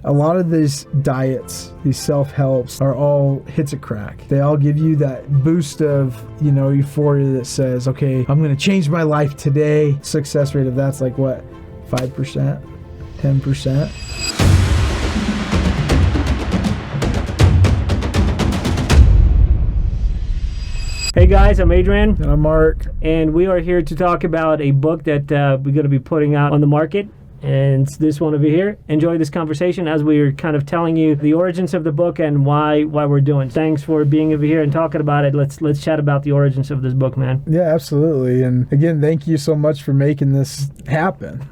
A lot of these diets, these self-helps, are all hits a crack. They all give you that boost of, euphoria that says, okay, I'm going to change my life today. Success rate of that's like what, 5%, 10%? Hey guys, I'm Adrian. And I'm Mark. And we are here to talk about a book that we're going to be putting out on the market. And it's this one over here. Enjoy this conversation as we're kind of telling you the origins of the book and why we're doing. Thanks for being over here and talking about it. Let's chat about the origins of this book, man. Yeah, absolutely. And again, thank you so much for making this happen.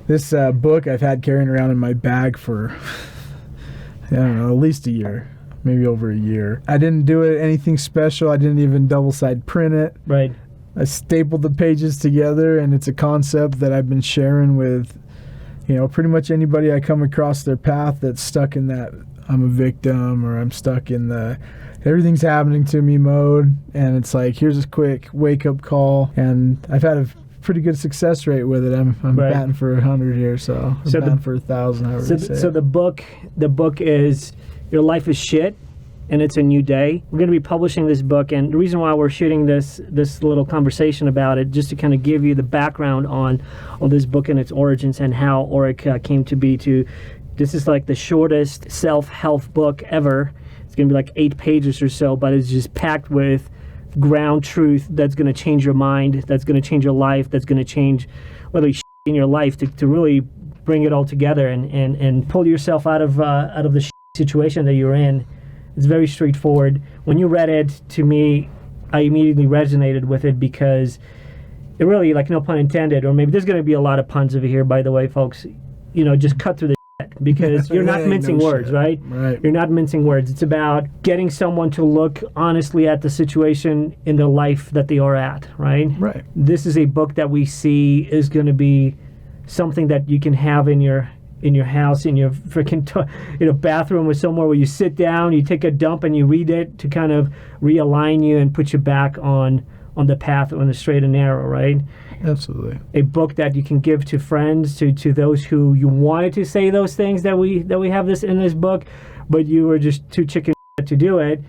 This book I've had carrying around in my bag for, I don't know, at least a year. Maybe over a year. I didn't do it anything special. I didn't even double-side print it. Right. I stapled the pages together, and it's a concept that I've been sharing with, pretty much anybody I come across their path that's stuck in that I'm a victim or I'm stuck in the everything's happening to me mode. And it's like, here's a quick wake-up call. And I've had a pretty good success rate with it. I'm right. batting for 100 here, so I'm batting for 1,000, however you say So the book is Your Life is Shit, and it's a new day. We're going to be publishing this book, and the reason why we're shooting this little conversation about it, just to kind of give you the background on this book and its origins and how Auric came to be. This is like the shortest self-help book ever. It's going to be like 8 pages or so, but it's just packed with ground truth that's going to change your mind, that's going to change your life, that's going to change whether you in your life to really bring it all together and pull yourself out of the situation that you're in. It's very straightforward. When you read it, to me, I immediately resonated with it because it really, like, no pun intended, or maybe there's going to be a lot of puns over here, by the way, folks. Just cut through the shit because you're not mincing words, right? Right? You're not mincing words. It's about getting someone to look honestly at the situation in the life that they are at, right? Right. This is a book that we see is going to be something that you can have in your house, in your freaking bathroom, or somewhere where you sit down, you take a dump, and you read it to kind of realign you and put you back on the path, on the straight and narrow, right? Absolutely. A book that you can give to friends, to those who you wanted to say those things that we have this in this book, but you were just too chicken to do it,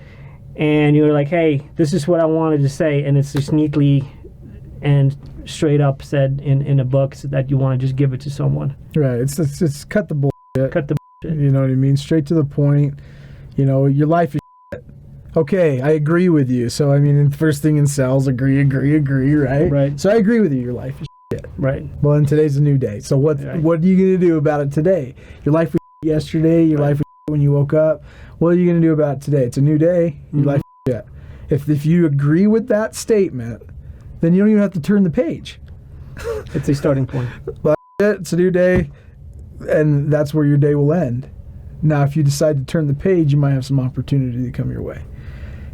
and you were like, hey, this is what I wanted to say, and it's just neatly and straight up said in a book, so that you want to just give it to someone. Right. It's cut the bullshit. Cut the bullshit. You know what I mean? Straight to the point. Your life is shit. Okay, I agree with you. So, I mean, first thing in sales, agree, right? Right. So I agree with you. Your life is shit. Right. Well, and today's a new day. So what are you going to do about it today? Your life was shit yesterday. Your life was shit when you woke up. What are you going to do about it today? It's a new day. Your life is shit. If you agree with that statement, then you don't even have to turn the page. It's a starting point. Well, it's a new day, and that's where your day will end. Now, if you decide to turn the page, you might have some opportunity to come your way.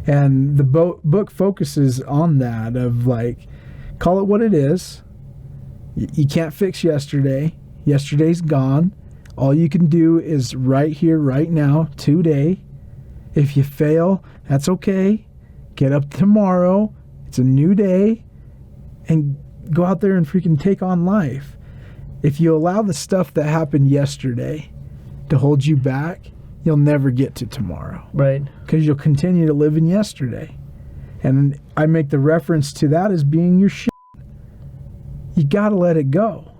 And the book focuses on that of, like, call it what it is. You can't fix yesterday. Yesterday's gone. All you can do is right here, right now, today. If you fail, that's okay. Get up tomorrow. It's a new day. And go out there and freaking take on life. If you allow the stuff that happened yesterday to hold you back, you'll never get to tomorrow. Right. Because you'll continue to live in yesterday. And I make the reference to that as being your shit. You gotta let it go.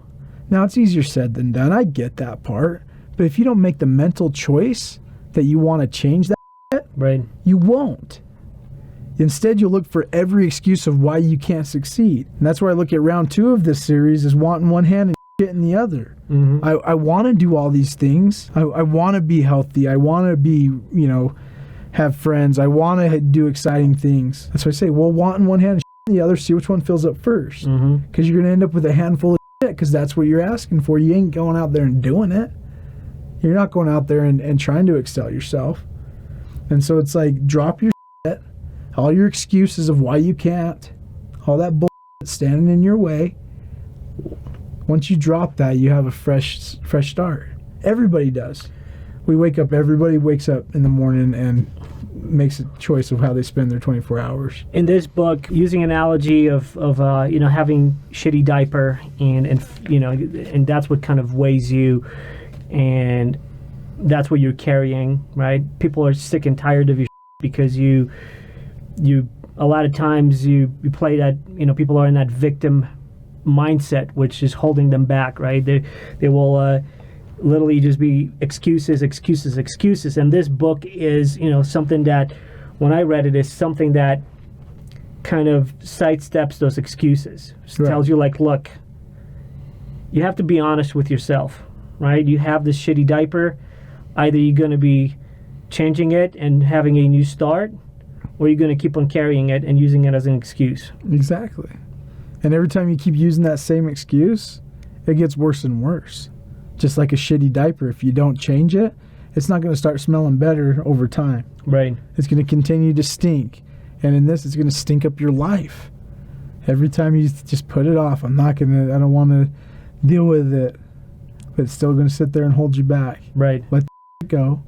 Now, it's easier said than done. I get that part. But if you don't make the mental choice that you want to change that shit, right, you won't. Instead, you'll look for every excuse of why you can't succeed. And that's where I look at round 2 of this series is wanting one hand and shit in the other. Mm-hmm. I want to do all these things. I want to be healthy. I want to be, have friends. I want to do exciting things. That's why I say, well, wanting one hand and shit in the other, see which one fills up first. Because you're going to end up with a handful of shit because that's what you're asking for. You ain't going out there and doing it. You're not going out there and trying to excel yourself. And so it's like, drop your shit. All your excuses of why you can't, all that bullshit standing in your way. Once you drop that, you have a fresh start. Everybody does. Everybody wakes up in the morning and makes a choice of how they spend their 24 hours. In this book, using analogy of having shitty diaper and that's what kind of weighs you. and that's what you're carrying, right? People are sick and tired of your because you a lot of times you play that, people are in that victim mindset, which is holding them back, right? They will literally just be excuses, and this book is, something that, when I read it, is something that kind of sidesteps those excuses. Right. Tells you, like, look, you have to be honest with yourself, right? You have this shitty diaper. Either you're going to be changing it and having a new start, or you're going to keep on carrying it and using it as an excuse. Exactly. And every time you keep using that same excuse, it gets worse and worse. Just like a shitty diaper, if you don't change it, it's not going to start smelling better over time. Right. It's going to continue to stink. And in this, it's going to stink up your life. Every time you just put it off, I don't want to deal with it. But it's still going to sit there and hold you back. Right. Let it go.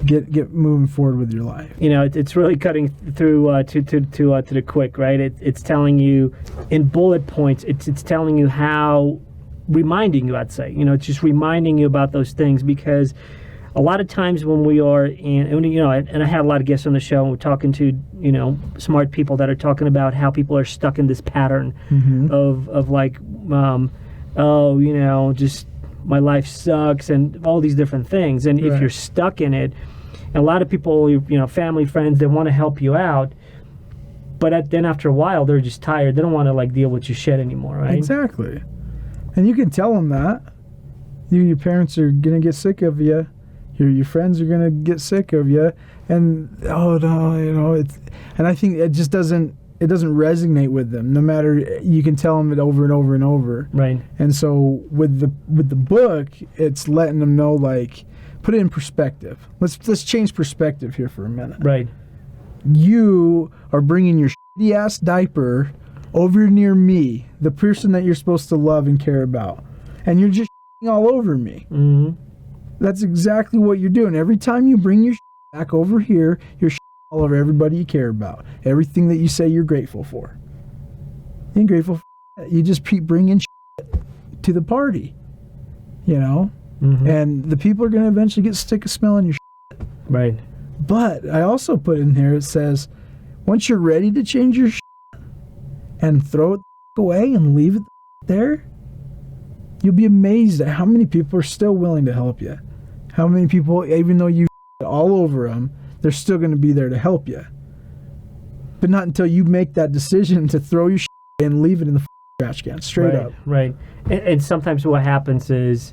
Get moving forward with your life. It's really cutting through to the quick, right? It's telling you in bullet points. It's telling you how, reminding you, I'd say. It's just reminding you about those things, because a lot of times when we are and I have a lot of guests on the show, and we're talking to smart people that are talking about how people are stuck in this pattern of like, just my life sucks and all these different things. And if you're stuck in it, and a lot of people, family, friends, they want to help you out, but then after a while, they're just tired. They don't want to like deal with your shit anymore, right? Exactly. And you can tell them that. Your parents are going to get sick of you. Your friends are going to get sick of you. And, and I think it just doesn't resonate with them. No matter, you can tell them it over and over and over. Right. And so with the book, it's letting them know, like, put it in perspective. Let's change perspective here for a minute. Right. You are bringing your shitty ass diaper over near me, the person that you're supposed to love and care about, and you're just all over me. Mm-hmm. That's exactly what you're doing. Every time you bring your back over here, you're all over everybody you care about. Everything that you say you're grateful for. You ain't grateful for you just keep bringing to the party. Mm-hmm. And the people are going to eventually get sick of smelling your Right. But I also put in here, it says, once you're ready to change your and throw it away and leave it there, you'll be amazed at how many people are still willing to help you. How many people, even though you all over them, they're still going to be there to help you. But not until you make that decision to throw your and leave it in the trash can, straight up. Right. And sometimes what happens is,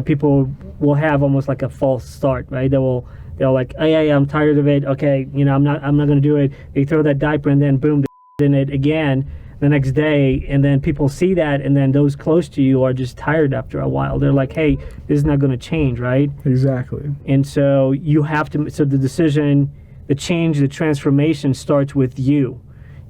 people will have almost like a false start, right? They'll like, oh yeah, I'm tired of it. Okay, I'm not going to do it. They throw that diaper and then boom, they're in it again the next day, and then people see that, and then those close to you are just tired after a while. They're like, hey, this is not going to change, right? Exactly. And so you have to, so the decision, the change, the transformation starts with you.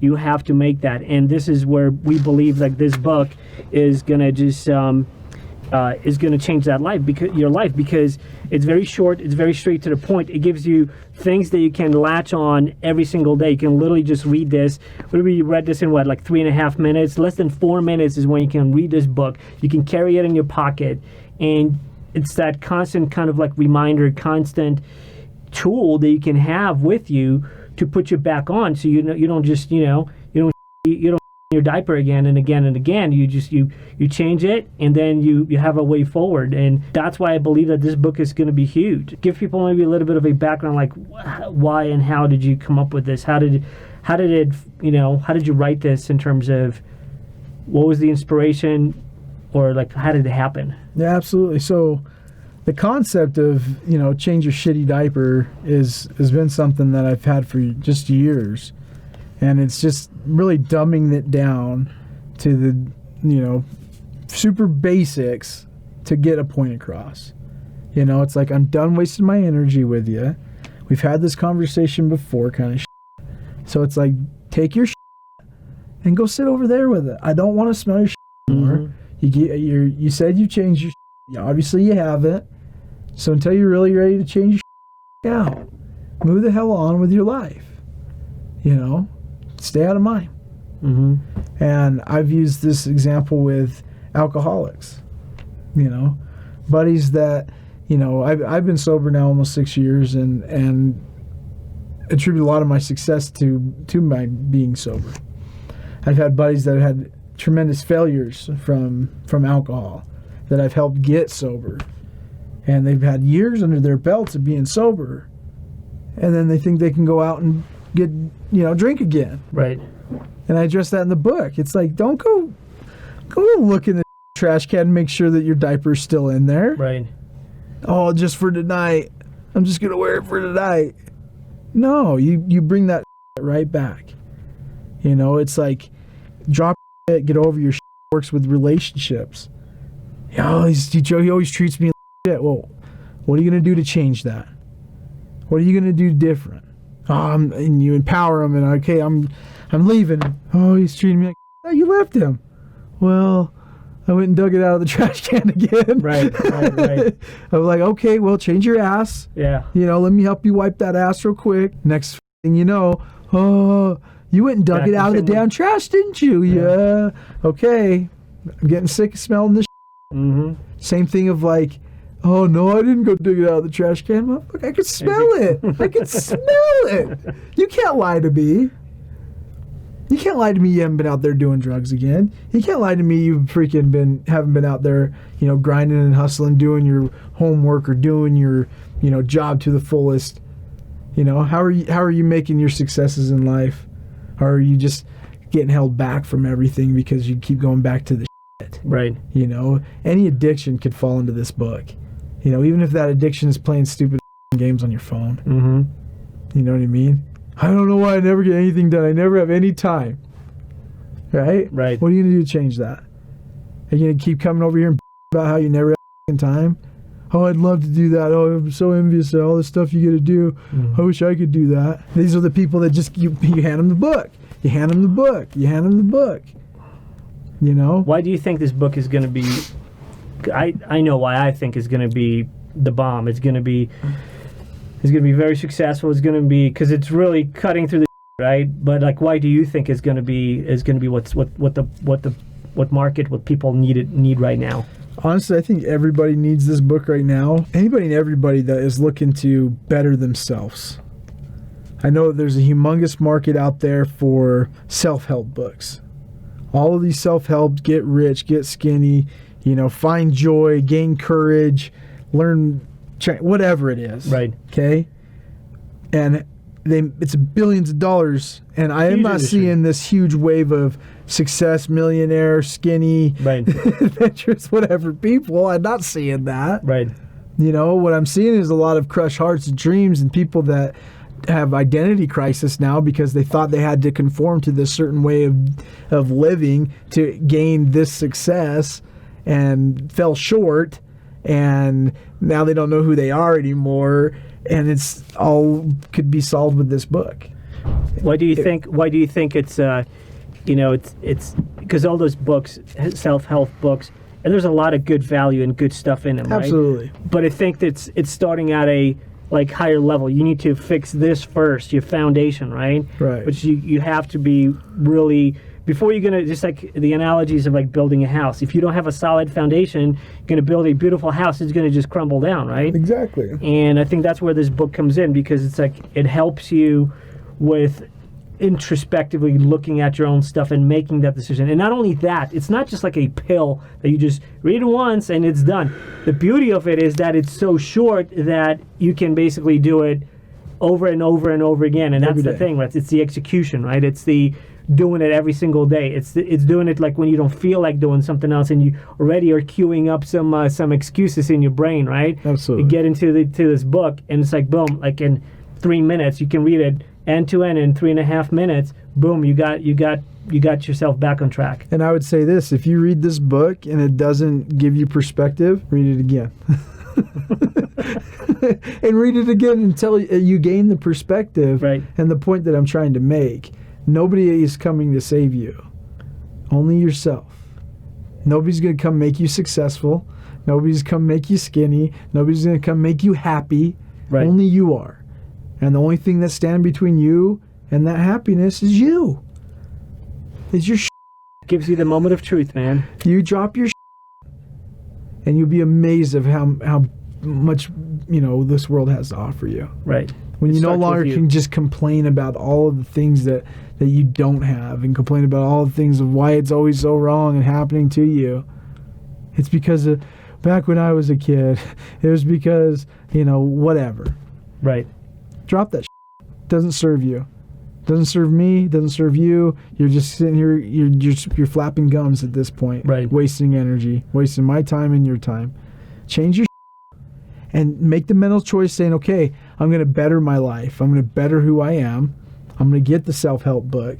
You have to make that. And this is where we believe like this book is going to just, is going to change that life, because it's very short, it's very straight to the point. It gives you things that you can latch on every single day. You can literally just read this. We read this in like 3.5 minutes. Less than 4 minutes is when you can read this book. You can carry it in your pocket, and it's that constant kind of like reminder, constant tool that you can have with you to put you back on. So you don't just you don't your diaper again and again and again. You just you change it, and then you have a way forward. And that's why I believe that this book is going to be huge. Give people maybe a little bit of a background, like why and how did you come up with this? How did you write this, in terms of what was the inspiration, or like how did it happen? Yeah, absolutely. So the concept of change your shitty diaper has been something that I've had for just years. And it's just really dumbing it down to the, super basics to get a point across. It's like, I'm done wasting my energy with you. We've had this conversation before, kind of shit. So it's like, take your shit and go sit over there with it. I don't want to smell your shit anymore. Mm-hmm. You said you changed your shit. Obviously you haven't. So until you're really ready to change your shit out, move the hell on with your life. Stay out of mine. Mm-hmm. And I've used this example with alcoholics. buddies that, you know, I've been sober now almost 6 years and attribute a lot of my success to my being sober. I've had buddies that have had tremendous failures from alcohol that I've helped get sober. And they've had years under their belts of being sober. And then they think they can go out and get, you know, drink again. Right. And I address that in the book. It's like, don't go look in the trash can and make sure that your diaper's still in there. Right. Oh, just for tonight. I'm just going to wear it for tonight. No, you bring that right back. You know, it's like, drop it, get over your shit. Works with relationships. Oh, he always treats me like shit. Well, what are you going to do to change that? What are you going to do different? And you empower him, and okay, I'm leaving. Oh, he's treating me like shit. Oh, you left him. Well, I went and dug it out of the trash can again. Right. I was like, okay, well, change your ass. Yeah. You know, let me help you wipe that ass real quick. Next thing you know, oh, you went and dug it out of the damn trash, didn't you? Yeah. Okay. I'm getting sick of smelling this shit. Mm-hmm. Same thing of like, oh, no, I didn't go dig it out of the trash can. Motherfucker, I could smell it. I could smell it. You can't lie to me. You can't lie to me you haven't been out there doing drugs again. You can't lie to me you haven't been out there, you know, grinding and hustling, doing your homework or doing your, you know, job to the fullest. You know, how are you making your successes in life? Or are you just getting held back from everything because you keep going back to the shit? Right. You know, any addiction could fall into this book. You know, even if that addiction is playing stupid games on your phone. Mm-hmm. You know what I mean? I don't know why I never get anything done. I never have any time. Right? Right. What are you going to do to change that? Are you going to keep coming over here and about how you never have time? Oh, I'd love to do that. Oh, I'm so envious of all the stuff you get to do. Mm-hmm. I wish I could do that. These are the people that just, you hand them the book. You hand them the book. You hand them the book. You know? Why do you think this book is going to be... I know why I think it's going to be the bomb. It's going to be very successful. It's going to be... Because it's really cutting through the right? But like, why do you think is going to be what market, what people need right now? Honestly, I think everybody needs this book right now. Anybody and everybody that is looking to better themselves. I know there's a humongous market out there for self-help books. All of these self-help, get rich, get skinny, you know, find joy, gain courage, learn, whatever it is. Right. Okay? And it's billions of dollars, and I am not seeing this huge wave of success, millionaire, skinny, right, adventurous, whatever people. I'm not seeing that. Right. You know, what I'm seeing is a lot of crushed hearts and dreams and people that have identity crisis now because they thought they had to conform to this certain way of living to gain this success and fell short, and now they don't know who they are anymore. And it's all could be solved with this book. Why do you think it's it's because all those books, self-help books, and there's a lot of good value and good stuff in them, absolutely, right? But I think that it's starting at a higher level. You need to fix this first, your foundation, right? Right. Which you have to be really, before you're gonna, just like the analogies of like building a house. If you don't have a solid foundation, you're gonna build a beautiful house, it's gonna just crumble down, right? Exactly. And I think that's where this book comes in, because it's like it helps you with introspectively looking at your own stuff and making that decision. And not only that, it's not just like a pill that you just read once and it's done. The beauty of it is that it's so short that you can basically do it over and over and over again. And that's the thing, right? It's the execution, right? It's the doing it every single day. It's doing it like when you don't feel like doing something else and you already are queuing up some excuses in your brain, right? Absolutely. You get into this book and it's like boom, like in 3 minutes you can read it end to end in 3.5 minutes. Boom, you got yourself back on track. And I would say this: if you read this book and it doesn't give you perspective, read it again. And read it again until you gain the perspective. Right. And the point that I'm trying to make: nobody is coming to save you, only yourself. Nobody's going to come make you successful. Nobody's come make you skinny. Nobody's going to come make you happy. Right. Only you are. And the only thing that's standing between you and that happiness is you. Is your Gives you the moment of truth, man. You drop your and you'll be amazed of how much, this world has to offer you. Right. When you no longer can just complain about all of the things that you don't have, and complain about all the things of why it's always so wrong and happening to you. It's because back when I was a kid, it was because, whatever. Right. Drop that shit. Doesn't serve you. Doesn't serve me, doesn't serve you. You're just sitting here, you're flapping gums at this point. Right. Wasting energy, wasting my time and your time. Change your and make the mental choice saying, okay, I'm going to better my life. I'm going to better who I am. I'm going to get the self-help book.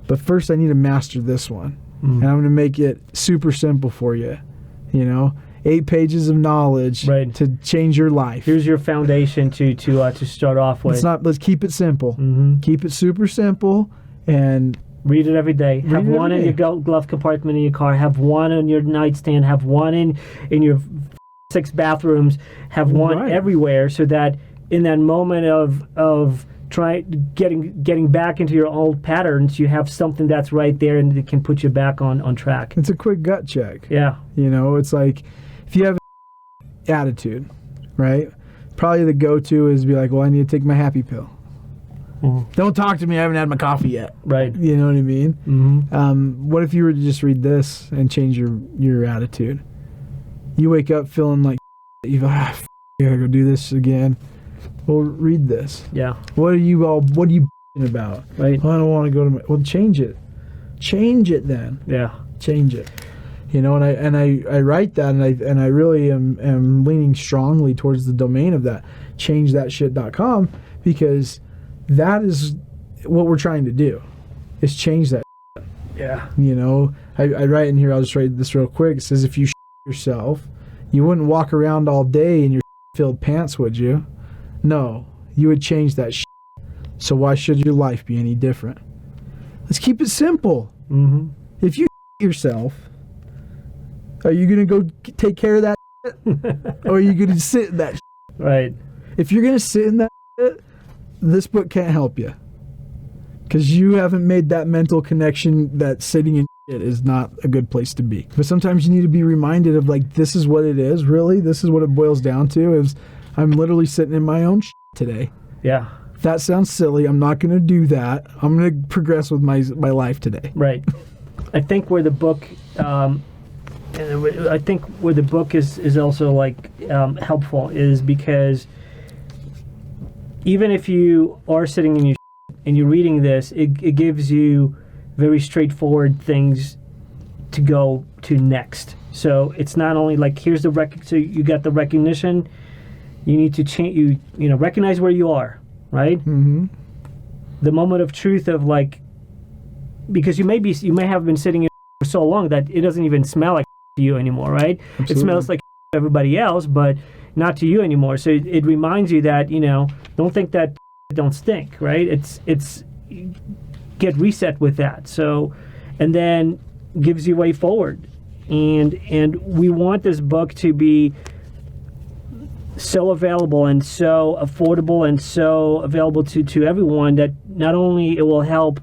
But first I need to master this one. And I'm going to make it super simple for you. 8 pages of knowledge to change your life. Here's your foundation to start off with. Let's keep it simple. Keep it super simple and read it every day. Have one in your glove compartment in your car. Have one on your nightstand. Have one in your 6 bathrooms. Have one everywhere, so that in that moment of getting back into your old patterns, you have something that's right there and it can put you back on track. It's a quick gut check. Yeah. It's like if you have attitude, right? Probably the go-to is be like, well, I need to take my happy pill. Don't talk to me. I haven't had my coffee yet. Right. You know what I mean? What if you were to just read this and change your attitude? You wake up feeling like you go, I gotta go do this again. Well, read this. Yeah. What are you about? Right. Well, I don't want to go to well, change it. Change it then. Yeah. Change it. And I write that, and I really am leaning strongly towards the domain of that, changethatshit.com, because that is what we're trying to do, is change that shit. Yeah. I write in here, I'll just write this real quick. It says, if you shit yourself, you wouldn't walk around all day in your filled pants, would you? No, you would change that shit. So why should your life be any different? Let's keep it simple. If you shit yourself, are you going to go take care of that shit? Or are you going to sit in that shit? Right. If you're going to sit in that shit, this book can't help you. Because you haven't made that mental connection that sitting in shit is not a good place to be. But sometimes you need to be reminded of, like, this is what it is, really. This is what it boils down to, is I'm literally sitting in my own shit today. Yeah. If that sounds silly, I'm not going to do that. I'm going to progress with my life today. Right. I think where the book... I think where the book is also helpful is because even if you are sitting in your and you're reading this, it gives you very straightforward things to go to next. So it's not only like here's the so you got the recognition, you need to change. Recognize where you are, right? The moment of truth of because you may have been sitting in for so long that it doesn't even smell like to you anymore, right? Absolutely. It smells like everybody else, but not to you anymore. So it reminds you that don't think that don't stink, right? It's get reset with that. So, and then gives you way forward, and we want this book to be so available and so affordable and so available to everyone that not only it will help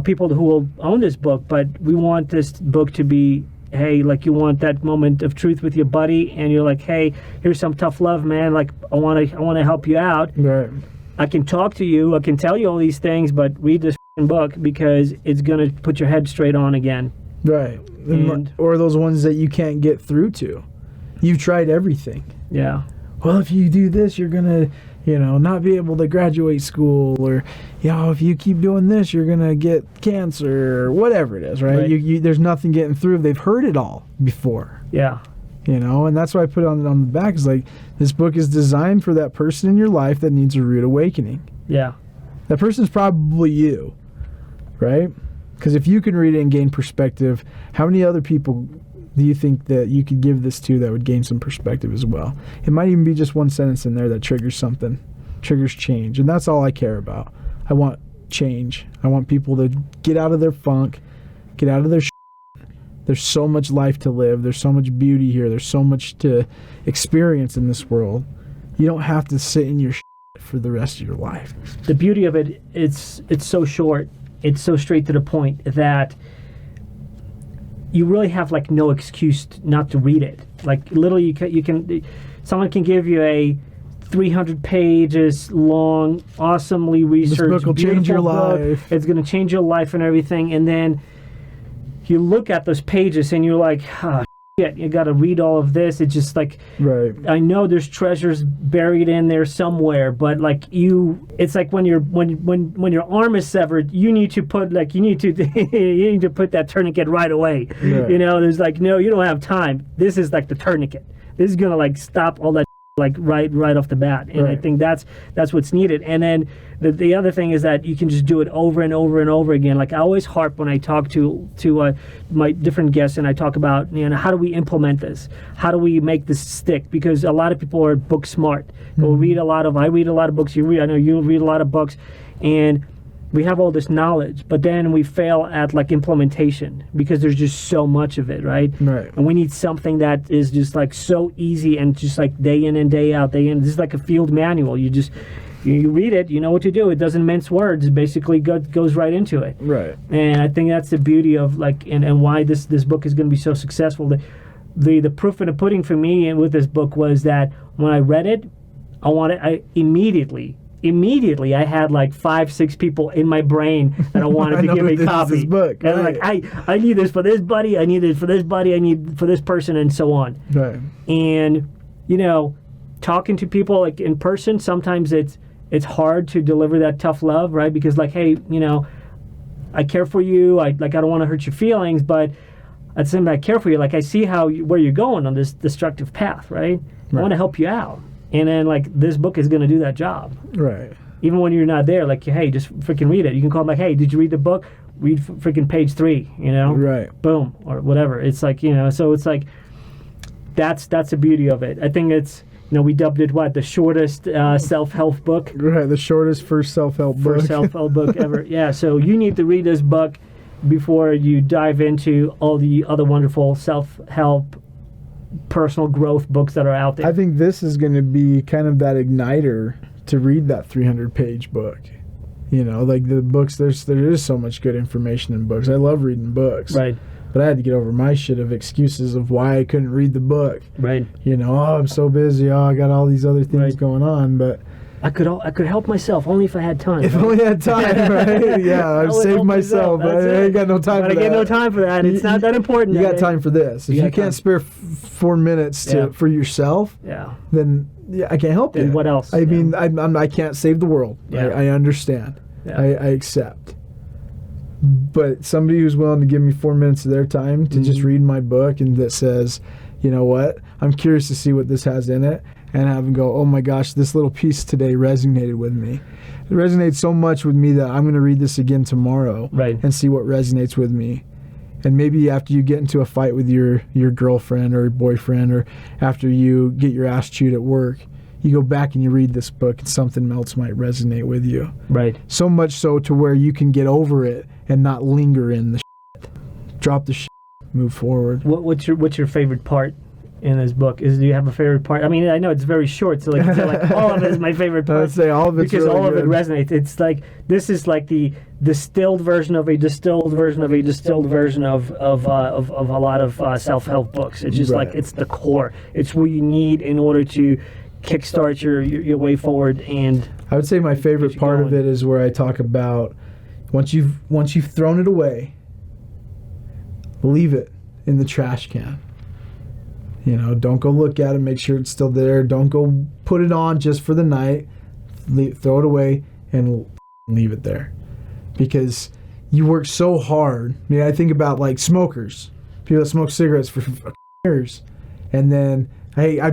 people who will own this book, but we want this book to be, hey, like you want that moment of truth with your buddy, and you're like, hey, here's some tough love, man. Like I want to help you out. Right. I can talk to you. I can tell you all these things, but read this book because it's gonna put your head straight on again. Right. Or those ones that you can't get through to. You've tried everything. Yeah. Well, if you do this, you're gonna not be able to graduate school, or, if you keep doing this, you're going to get cancer, or whatever it is, right? There's nothing getting through. They've heard it all before. Yeah. And that's why I put it on the back, is like, this book is designed for that person in your life that needs a rude awakening. Yeah. That person's probably you, right? Because if you can read it and gain perspective, how many other people do you think that you could give this to that would gain some perspective as well? It might even be just one sentence in there that triggers something, triggers change. And that's all I care about. I want change. I want people to get out of their funk, get out of their shit. There's so much life to live. There's so much beauty here. There's so much to experience in this world. You don't have to sit in your shit for the rest of your life. The beauty of it, it's so short. It's so straight to the point that you really have like no excuse not to read it. Like literally, you can someone can give you a 300 pages long, awesomely researched, this book will change your life. It's going to change your life and everything. And then you look at those pages and you're like, shit, you got to read all of this. It's just like, right. I know there's treasures buried in there somewhere, but like it's like when your arm is severed, you need to put you need to put that tourniquet right away. Right. You know, there's like, no, you don't have time. This is like the tourniquet. This is gonna like stop all that like right off the bat, and right. I think that's what's needed. And then the other thing is that you can just do it over and over and over again. Like I always harp when I talk to my different guests, and I talk about, you know, how do we implement this? How do we make this stick? Because a lot of people are book smart. They'll read I read a lot of books. I know you read a lot of books, and we have all this knowledge, but then we fail at like implementation because there's just so much of it, right? Right. And we need something that is just like so easy and just like day in and day out, This is like a field manual. You read it, you know what to do. It doesn't mince words. It basically goes right into it. Right. And I think that's the beauty of like and why this book is going to be so successful. The proof in the pudding for me and with this book was that when I read it, I immediately I had like 5-6 people in my brain that I wanted to give me a copy. This book, and right. like I need this for this buddy, I need it for this buddy, I need for this person, and so on. Right. And you know, talking to people like in person, sometimes it's hard to deliver that tough love, right? Because like, hey, you know, I care for you. I don't want to hurt your feelings, but at the same time, I care for you. Like I see where you're going on this destructive path, right? I want to help you out. And then, like, this book is going to do that job. Right. Even when you're not there, like, hey, just freaking read it. You can call them like, hey, did you read the book? Read freaking page 3, you know? Right. Boom, or whatever. It's like, you know, so it's like, that's the beauty of it. I think it's, you know, we dubbed it, the shortest self-help book? Right, the shortest first self-help book. First self-help book ever. Yeah, so you need to read this book before you dive into all the other wonderful self-help personal growth books that are out there. I think this is going to be kind of that igniter to read that 300-page book. You know, like the books, there is so much good information in books. I love reading books. Right. But I had to get over my shit of excuses of why I couldn't read the book. Right. You know, I'm so busy. I got all these other things going on, but I could help myself only if I had time. If only I had time, right? Yeah, I've saved myself, but I ain't got no time for that. I get no time for that. It's not that important. You got time for this. If you can't spare 4 minutes for yourself, then I can't help you. Then what else? I mean, I can't save the world. Yeah. I understand. Yeah. I accept. But somebody who's willing to give me 4 minutes of their time to just read my book and that says, you know what, I'm curious to see what this has in it, and have them go, oh my gosh, this little piece today resonated with me. It resonates so much with me that I'm going to read this again tomorrow and see what resonates with me. And maybe after you get into a fight with your girlfriend or boyfriend, or after you get your ass chewed at work, you go back and you read this book and something else might resonate with you. Right. So much so to where you can get over it and not linger in the shit. Drop the shit, move forward. What's your favorite part in this book? Do you have a favorite part? I mean, I know it's very short, so like all of it is my favorite part. I'd say all of it's because really all good. of it resonates. It's like this is like the distilled version of a distilled version of a distilled version of a lot of self-help books. It's just like it's the core. It's what you need in order to kickstart your way forward. And I would say my favorite part of it is where I talk about once you've thrown it away, leave it in the trash can. You know, don't go look at it, make sure it's still there. Don't go put it on just for the night. Throw it away and leave it there. Because you work so hard. I mean, I think about like smokers. People that smoke cigarettes for years. And then, hey, I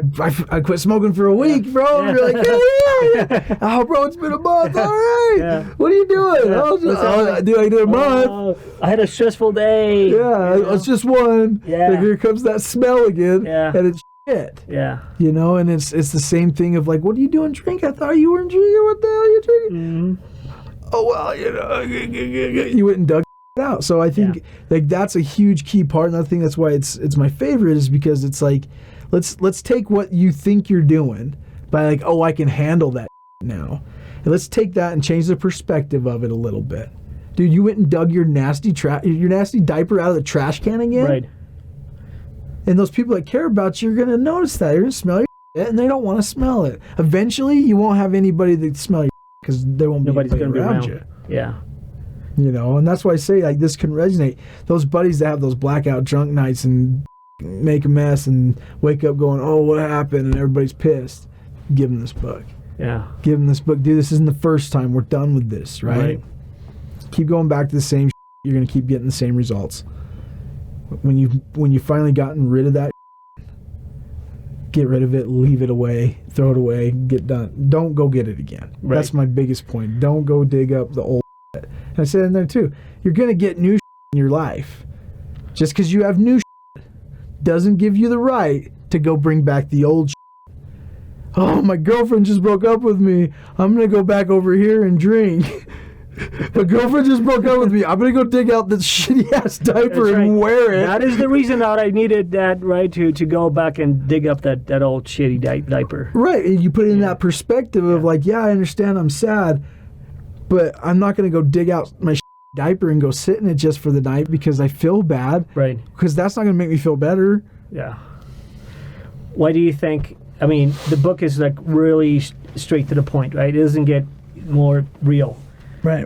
quit smoking for a week, bro. And you're like, yeah. Oh, bro, it's been a month. All right. Yeah. What are you doing? I did a month. I had a stressful day. Yeah, it's just one. Yeah. And here comes that smell again. Yeah. And it's shit. Yeah. You know, and it's the same thing of like, what are you doing? Drink? I thought you weren't drinking. What the hell are you drinking? Mm-hmm. Oh, well, you know, you went and dug it out. So I think like that's a huge key part. And I think that's why it's my favorite, is because it's like, let's take what you think you're doing by like, oh, I can handle that now. And let's take that and change the perspective of it a little bit. Dude, you went and dug your nasty diaper out of the trash can again? Right. And those people that care about you are going to notice that. You're going to smell your shit, and they don't want to smell it. Eventually, you won't have anybody that smell your shit because there won't be Nobody's anybody going to be around you. Yeah. You know, and that's why I say, like, this can resonate. Those buddies that have those blackout drunk nights and make a mess and wake up going, oh, what happened? And everybody's pissed. Give them this book. Yeah. Give them this book. Dude, this isn't the first time. We're done with this, right? Keep going back to the same shit. You're going to keep getting the same results. When you finally gotten rid of that shit, get rid of it, leave it away, throw it away, get done. Don't go get it again. Right. That's my biggest point. Don't go dig up the old shit. And I said in there too, you're going to get new shit in your life. Just because you have new shit doesn't give you the right to go bring back the old shit. Oh, my girlfriend just broke up with me. I'm going to go back over here and drink. My girlfriend just broke up with me. I'm going to go dig out this shitty-ass diaper and wear it. That is the reason that I needed that, right, to go back and dig up that old shitty diaper. Right, and you put it in that perspective of like, yeah, I understand I'm sad, but I'm not going to go dig out my diaper and go sit in it just for the night because I feel bad. Right. Because that's not going to make me feel better. Yeah. Why do you think, I mean, the book is like really straight to the point, right? It doesn't get more real. Right.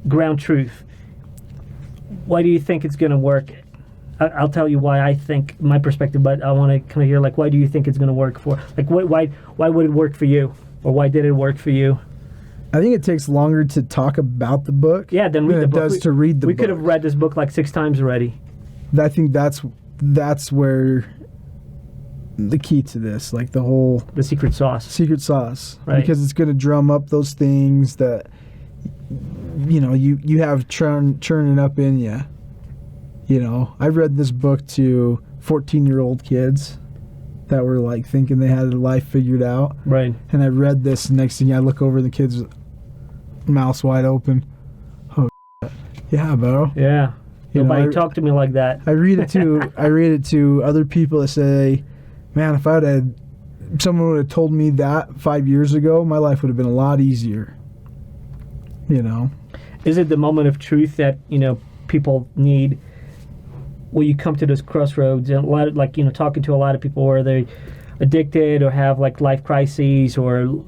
Ground truth. Why do you think it's going to work? I'll tell you why I think, my perspective, but I want to kind of hear, like, why do you think it's going to work for? Like, why would it work for you? Or why did it work for you? I think it takes longer to talk about the book than read the book. It does to read the book. We could have read this book like 6 times already. I think that's where the key to this, like the secret sauce, right? Because it's going to drum up those things that you have churning up in you. You know, I read this book to 14-year-old kids that were like thinking they had their life figured out, right? And I read this, and next thing I look over, the kids' mouths wide open. Oh, yeah, bro. Yeah. Nobody talked to me like that. I read it to other people that say, man, if someone would have told me that 5 years ago, my life would have been a lot easier. You know? Is it the moment of truth that, people need? Will you come to this crossroads and a lot of, like, talking to a lot of people where they're addicted or have like life crises or,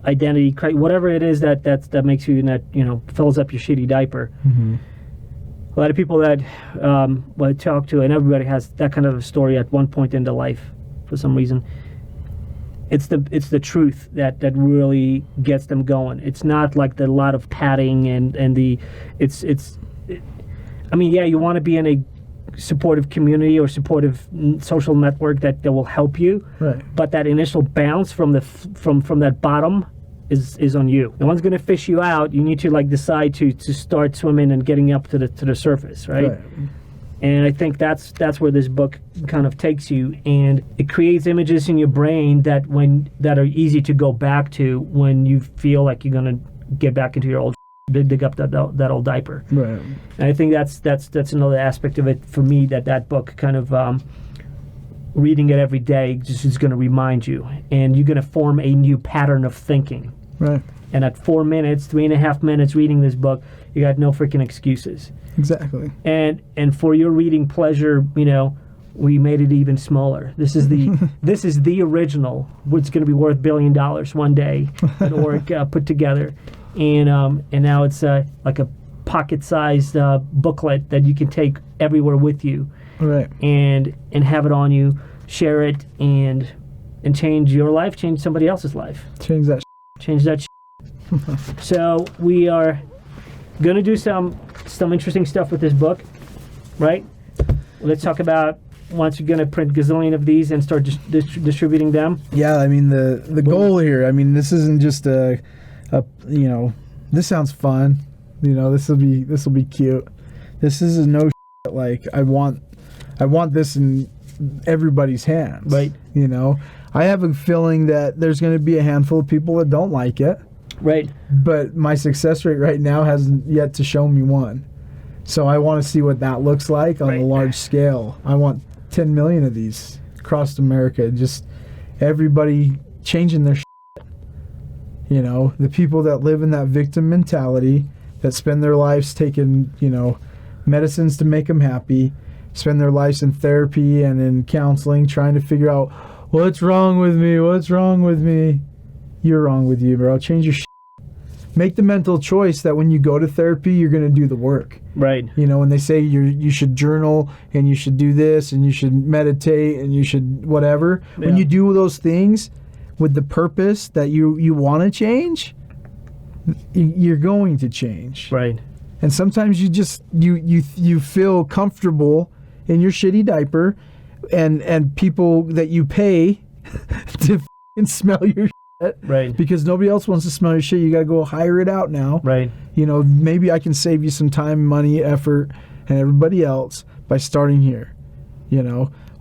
identity crisis, whatever it is that makes you, that, fills up your shitty diaper. Mm-hmm. A lot of people that I talk to, and everybody has that kind of a story at one point in their life for some reason. It's the truth that really gets them going. It's not like the lot of padding and the I mean, yeah, you want to be in a supportive community or supportive social network that will help you, right? But that initial bounce from that bottom is on you. No one's going to fish you out. You need to like decide to start swimming and getting up to the surface, right? And I think that's where this book kind of takes you, and it creates images in your brain that are easy to go back to when you feel like you're going to get back into your old dig up that old diaper. Right. And I think that's another aspect of it for me, that book kind of reading it every day just is going to remind you, and you're going to form a new pattern of thinking. Right. And at 4 minutes, 3.5 minutes reading this book, you got no freaking excuses. Exactly. And for your reading pleasure, we made it even smaller. This is the original, which is going to be worth $1 billion one day that Auric put together, and now it's like a pocket-sized booklet that you can take everywhere with you, right? And have it on you, share it, and change your life, change somebody else's life, change that. So we are going to do some interesting stuff with this book, right? Let's talk about once you're going to print gazillion of these and start distributing them. Yeah, I mean the goal here. I mean, this isn't just a this sounds fun. This will be cute. This is no like I want this in everybody's hands. Right. I have a feeling that there's going to be a handful of people that don't like it. Right. But my success rate right now hasn't yet to show me one. So I want to see what that looks like on a large scale. I want 10 million of these across America. Just everybody changing their shit. The people that live in that victim mentality, that spend their lives taking, medicines to make them happy, spend their lives in therapy and in counseling trying to figure out what's wrong with me. You're wrong with you, bro. Change your shit. Make the mental choice that when you go to therapy, you're going to do the work. Right. When they say you should journal and you should do this and you should meditate and you should whatever, when you do those things with the purpose that you want to change, you're going to change. Right. And sometimes you just you feel comfortable in your shitty diaper, and people that you pay to smell your shit, right? Because nobody else wants to smell your shit. You got to go hire it out now, right? Maybe I can save you some time, money, effort, and everybody else by starting here.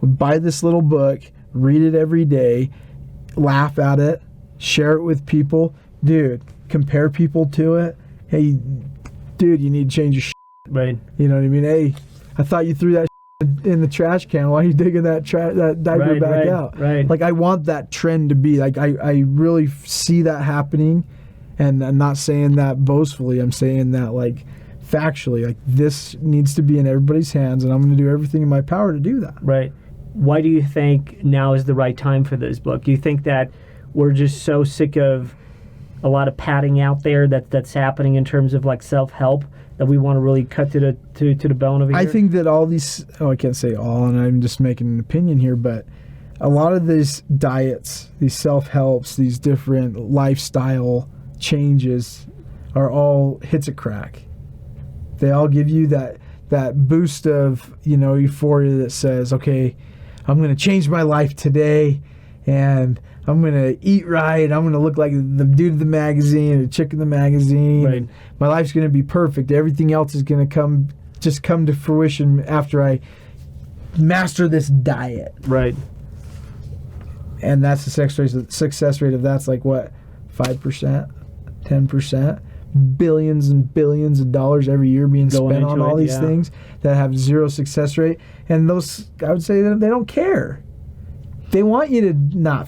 Buy this little book, read it every day, laugh at it, share it with people, dude. Compare people to it. Hey, dude, you need to change your shit. Right. You know what I mean? Hey, I thought you threw that shit in the trash can. Why are you digging that diaper back out? Right. Like, I want that trend to be. Like, I really see that happening, and I'm not saying that boastfully. I'm saying that, like, factually. Like, this needs to be in everybody's hands, and I'm going to do everything in my power to do that. Right. Why do you think now is the right time for this book? Do you think that we're just so sick of a lot of padding out there that's happening in terms of like self-help that we want to really cut to the bone over here? I think that all these, I can't say all, and I'm just making an opinion here, but a lot of these diets, these self-helps, these different lifestyle changes are all hits a crack. They all give you that boost of, euphoria that says, okay, I'm going to change my life today, and I'm going to eat right. I'm going to look like the dude of the magazine or the chick in the magazine. Right. My life's going to be perfect. Everything else is going to come to fruition after I master this diet. Right. And that's the success rate of that's like what? 5%? 10%? Billions and billions of dollars every year being spent on all these things that have zero success rate. And those, I would say that they don't care. They want you to not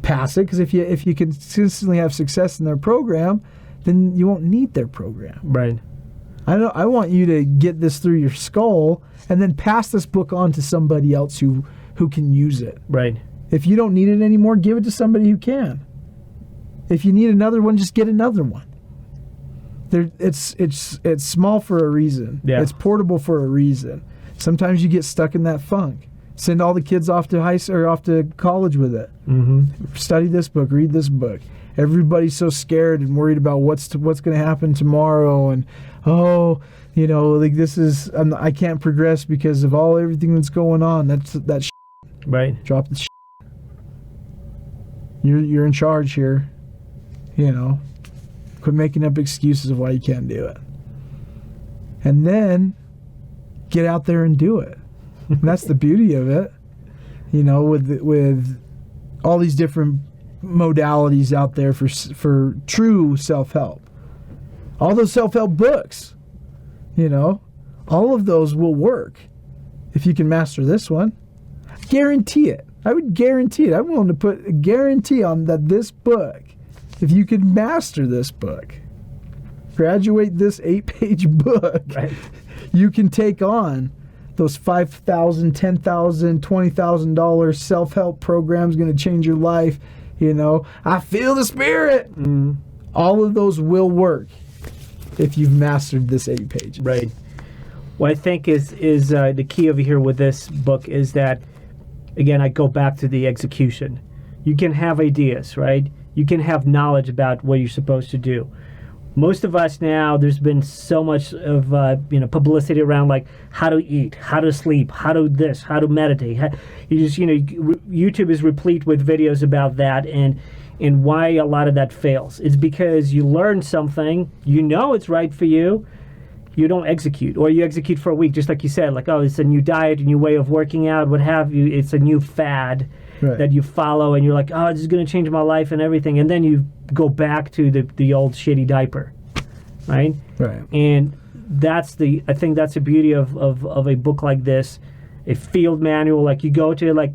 pass it, because if you consistently have success in their program, then you won't need their program. Right. I want you to get this through your skull and then pass this book on to somebody else who can use it. Right. If you don't need it anymore, give it to somebody who can. If you need another one, just get another one. It's small for a reason. Yeah. It's portable for a reason. Sometimes you get stuck in that funk. Send all the kids off to off to college with it. Mm-hmm. Study this book, read this book. Everybody's so scared and worried about what's going to happen tomorrow, and like this is I can't progress because of everything that's going on. That's right. Drop the shit. You're in charge here. Quit making up excuses of why you can't do it, and then get out there and do it. And that's the beauty of it, with all these different modalities out there for true self-help. All those self-help books, all of those will work if you can master this one. Guarantee it. I would guarantee it. I'm willing to put a guarantee on that this book, if you could master this book, graduate this 8-page book, right, you can take on those $5,000, $10,000, $20,000 self-help programs going to change your life. I feel the spirit. Mm. All of those will work if you've mastered this 8 pages. Right. What I think is the key over here with this book is that, again, I go back to the execution. You can have ideas, right? You can have knowledge about what you're supposed to do. Most of us now, there's been so much of publicity around like how to eat, how to sleep, how to this, how to meditate. YouTube is replete with videos about that and why a lot of that fails. It's because you learn something, it's right for you, you don't execute, or you execute for a week, just like you said, like, oh, it's a new diet, a new way of working out, what have you. It's a new fad. Right. That you follow, and you're like, oh, this is going to change my life and everything, and then you go back to the old shitty diaper, right? Right. And I think that's the beauty of a book like this, a field manual. Like you go to, like,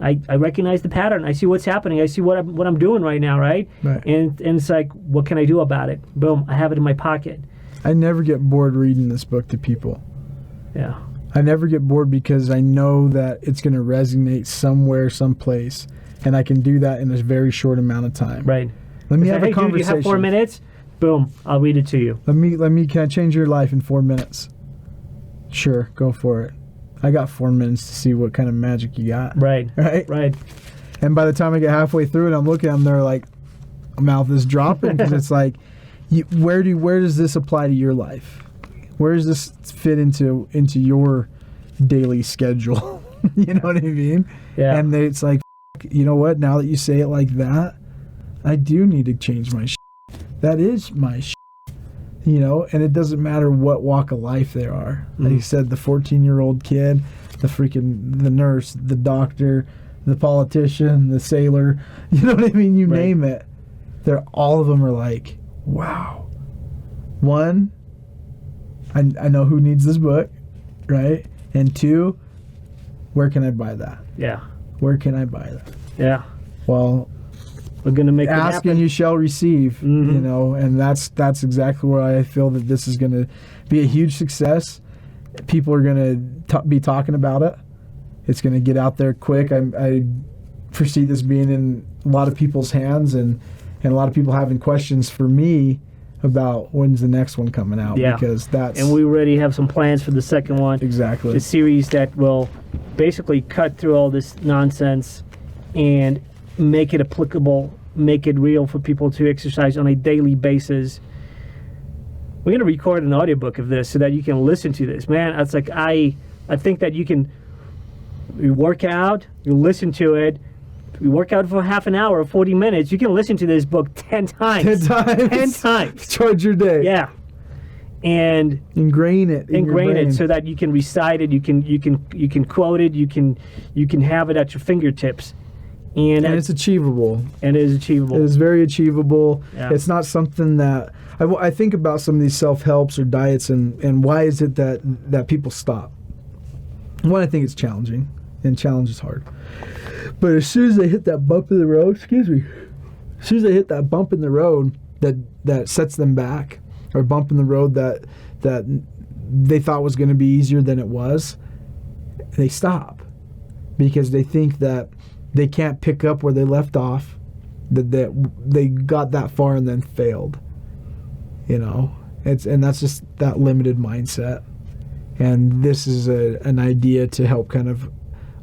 I recognize the pattern. I see what's happening. I see what I'm doing right now, right? Right. And it's like, what can I do about it? Boom, I have it in my pocket. I never get bored reading this book to people. Yeah. I never get bored because I know that it's going to resonate somewhere, someplace, and I can do that in a very short amount of time. Right. Let me have a Dude, conversation. you have 4 minutes? Boom, I'll read it to you. Can I change your life in 4 minutes? Sure, go for it. I got 4 minutes to see what kind of magic you got. Right. Right. And by the time I get halfway through it, I'm looking at them, they're like, mouth is dropping, because it's like, where does this apply to your life? Where does this fit into your daily schedule? You know what I mean? Yeah. And it's like, you know what? Now that you say it like that, I do need to change my shit. That is my shit. You know, and it doesn't matter what walk of life they are. Like you said, the 14-year-old kid, the nurse, the doctor, the politician, the sailor. You know what I mean? You name it. All of them are like, wow. One, I know who needs this book, right? And two, where can I buy that? Yeah. Where can I buy that? Yeah. Well, we're going to make it ask happen. and you shall receive, you know, and that's exactly where I feel that this is going to be a huge success. People are going to be talking about it. It's going to get out there quick. I foresee this being in a lot of people's hands, and a lot of people having questions for me about when's the next one coming out. Yeah. Because and we already have some plans for the second one. Exactly. The series that will basically cut through all this nonsense and make it applicable, make it real for people to exercise on a daily basis. We're going to record an audiobook of this so that you can listen to this. Man, it's like I think that you work out, you listen to it, you work out for half an hour or 40 minutes, you can listen to this book 10 times. 10 times. 10 times. Charge your day. Yeah. And ingrain it so that you can recite it, you can quote it, you can have it at your fingertips. And it's achievable. And it is achievable. It is very achievable. Yeah. It's not something that I think about some of these self-helps or diets, and why is it that people stop? One, I think it's challenging, and challenge is hard. But as soon as they hit that bump in the road, as soon as they hit that bump in the road that sets them back, or bump in the road that they thought was going to be easier than it was, they stop because they think that they can't pick up where they left off, that they got that far and then failed. You know, and that's just that limited mindset. And this is an idea to help kind of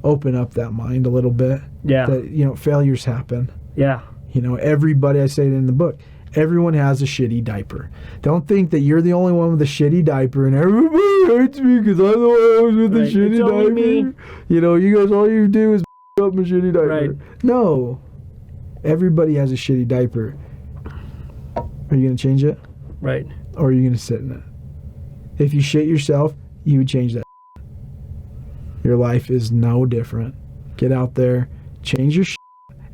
open up that mind a little bit. Yeah. That, you know, failures happen. Yeah. You know, everybody, I say it in the book, everyone has a shitty diaper. Don't think that you're the only one with a shitty diaper and everybody hates me because I'm the one with the shitty it's only diaper. me. You know, you guys, all you do is up my shitty diaper. Right. No. Everybody has a shitty diaper. Are you going to change it? Right. Or are you going to sit in it? If you shit yourself, you would change that. Your life is no different. Get out there, change your shit,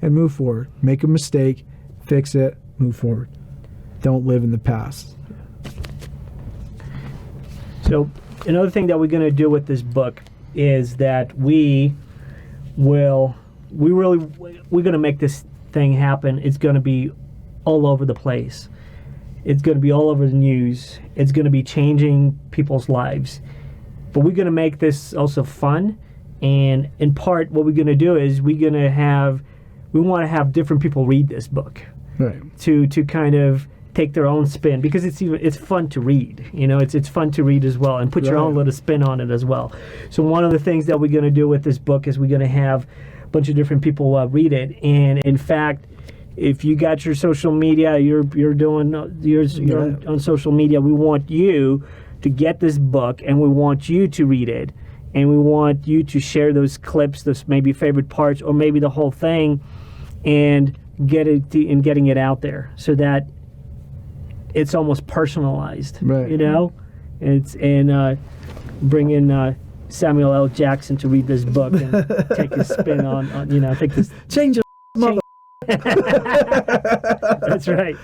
and move forward. Make a mistake, fix it, move forward. Don't live in the past. So another thing that we're going to do with this book is that we're going to make this thing happen. It's going to be all over the place. It's going to be all over the news. It's going to be changing people's lives. But we're going to make this also fun. And in part, what we're going to do is we want to have different people read this book. Right. To kind of take their own spin, because it's fun to read. You know, it's fun to read as well, and put your own little spin on it as well. So one of the things that we're going to do with this book is we're going to have a bunch of different people read it. And in fact, if you got your social media, you're on social media, we want you to get this book, and we want you to read it, and we want you to share those clips, those maybe favorite parts, or maybe the whole thing, and getting it out there so that it's almost personalized. Right. You know, bring in Samuel L. Jackson to read this book and take his spin on take this Change your mother. That's right.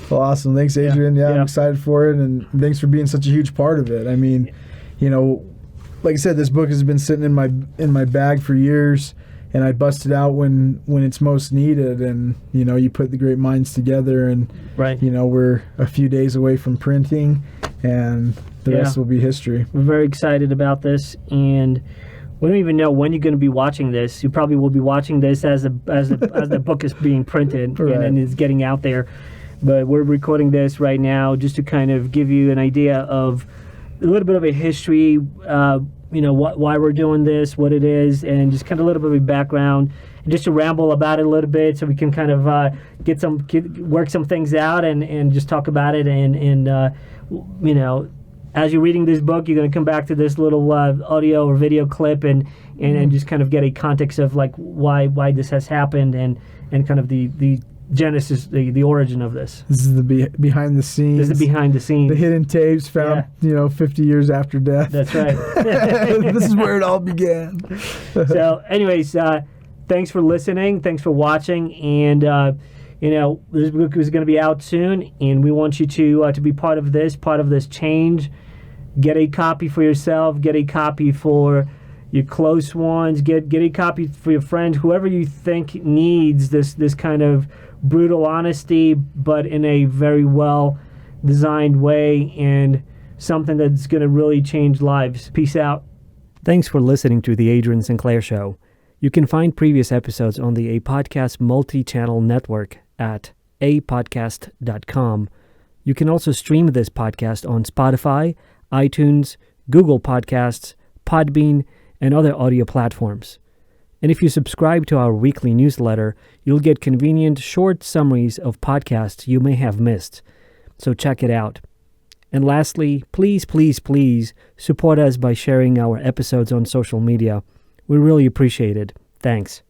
Well, awesome. Thanks, Adrian. Yeah, I'm excited for it, and thanks for being such a huge part of it. I mean, you know, like I said, this book has been sitting in my bag for years, and I bust it out when it's most needed. And you know, you put the great minds together, and right. You know, we're a few days away from printing, and the rest will be history. We're very excited about this, and we don't even know when you're going to be watching this. You probably will be watching this as the book is being printed and is getting out there. But we're recording this right now just to kind of give you an idea of a little bit of a history, why we're doing this, what it is, and just kind of a little bit of a background, and just to ramble about it a little bit so we can kind of work some things out and just talk about it. And as you're reading this book, you're going to come back to this little audio or video clip and just kind of get a context of like why this has happened and kind of the genesis, the origin of this. This is the behind the scenes. This is the behind the scenes. The hidden tapes found, 50 years after death. That's right. This is where it all began. So, anyways, thanks for listening. Thanks for watching. And, this book is going to be out soon, and we want you to be part of this change. Get a copy for yourself. Get a copy for your close ones. Get a copy for your friends, whoever you think needs this kind of brutal honesty, but in a very well designed way, and something that's going to really change lives. Peace out. Thanks for listening to the Adrian Sinclair Show. You can find previous episodes on the Apodcast multi-channel network at apodcast.com. You can also stream this podcast on Spotify, iTunes, Google Podcasts, Podbean, and other audio platforms. And if you subscribe to our weekly newsletter, you'll get convenient short summaries of podcasts you may have missed. So check it out. And lastly, please support us by sharing our episodes on social media. We really appreciate it. Thanks.